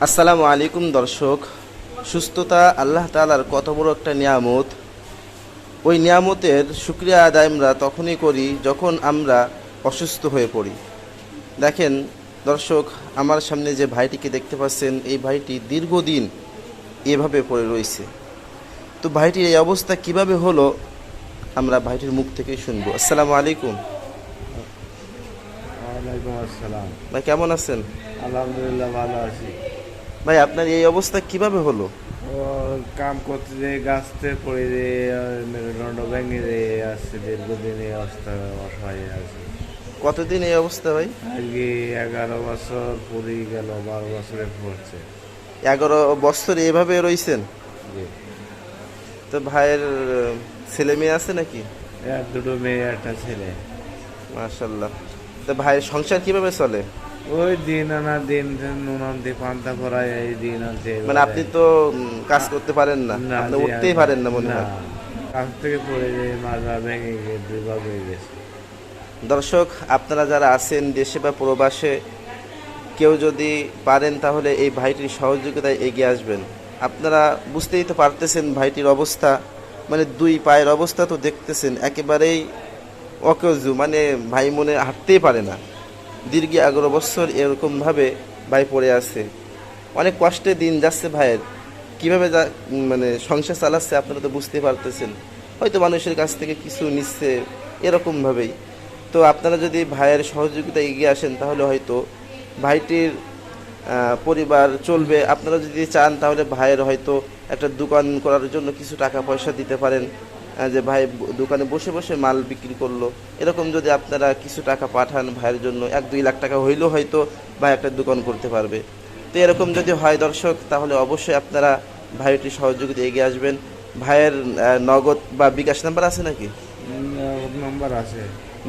আসসালামু আলাইকুম দর্শক। সুস্থতা আল্লাহ তাআলার কত বড় একটা নিয়ামত। ওই নিয়ামতের শুকরিয়া আদায় আমরা তখনই করি যখন আমরা অসুস্থ হয়ে পড়ি। দেখেন দর্শক, আমার সামনে যে ভাইটিকে দেখতে পাচ্ছেন, এই ভাইটি দীর্ঘদিন এভাবে পড়ে রয়েছে। তো ভাইটির এই অবস্থা কিভাবে হলো আমরা ভাইটির মুখ থেকেই শুনবো। আসসালামু আলাইকুম। ওয়ালাইকুম আসসালাম। ভাই কেমন আছেন? আলহামদুলিল্লাহ ভালো আছি। ভাই আপনার এই অবস্থা কিভাবে হলো? ও কাম করতে যে গাছতে পড়ে যে মেরুদণ্ড ভেঙে যে আসছে, দীর্ঘদিন এই অবস্থা অসহায় আছে। কতদিন এই অবস্থা ভাই? আজকে 11 বছর পুরি গেল, 12 বছরে পড়ছে। 11 বছর এভাবে রয়েছেন? জি। তো ভাইয়ের ছেলে মেয়ে আছে নাকি? দুটো মেয়ে, একটা ছেলে। মাশাল্লাহ। তো ভাইয়ের সংসার কিভাবে চলে? ওই দিন আনা দিন নুন আনতে পান্তা করায়, এই দিন আনতে মানে আপনি তো কাজ করতে পারেন না, না, আপনি জি, উঠতেই পারেন না মনে না, হয়। কাছ থেকে পড়ে যে মাজা ভেঙে গিয়ে 2 ভাগ হয়ে গেছে। দর্শক, আপনারা যারা আছেন দেশে বা প্রবাসে, কেউ যদি পারেন তাহলে এই ভাইটির সহযোগিতায় এগিয়ে আসবেন। আপনারা বুঝতেই তো পারতেছেন ভাইটির অবস্থা, মানে 2 পায়ের অবস্থা তো দেখতেছেন, একেবারেই অকেজু, মানে ভাই মনে হাঁটতেই পারে না। দীর্ঘ 11 বছর এরকমভাবে ভাই পড়ে আছে। অনেক কষ্টে দিন যাচ্ছে ভাইয়ের। কীভাবে মানে সংসার চালাচ্ছে আপনারা তো বুঝতে পারতেছেন। হয়তো মানুষের কাছ থেকে কিছু নিচ্ছে এরকমভাবেই। তো আপনারা যদি ভাইয়ের সহযোগিতা এগিয়ে আসেন তাহলে হয়তো ভাইটির পরিবার চলবে। আপনারা যদি চান তাহলে ভাইয়ের হয়তো একটা দোকান করার জন্য কিছু টাকা পয়সা দিতে পারেন, যে ভাই দোকানে বসে বসে মাল বিক্রি করলো। এরকম যদি আপনারা কিছু টাকা পাঠান ভাইয়ের জন্য, 1-2 লাখ টাকা হইলেও হয়তো ভাই একটা দোকান করতে পারবে। তো এরকম যদি হয় দর্শক, তাহলে অবশ্যই আপনারা ভাইটির সহযোগিতা এগিয়ে আসবেন। ভাইয়ের নগদ বা বিকাশ নাম্বার আছে নাকি? নাম্বার আছে।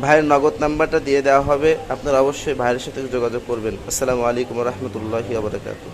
ভাইয়ের নগদ নাম্বারটা দিয়ে দেওয়া হবে, আপনারা অবশ্যই ভাইয়ের সাথে যোগাযোগ করবেন। আসসালামু আলাইকুম ওয়া রাহমাতুল্লাহি ওয়া বারাকাতুহু।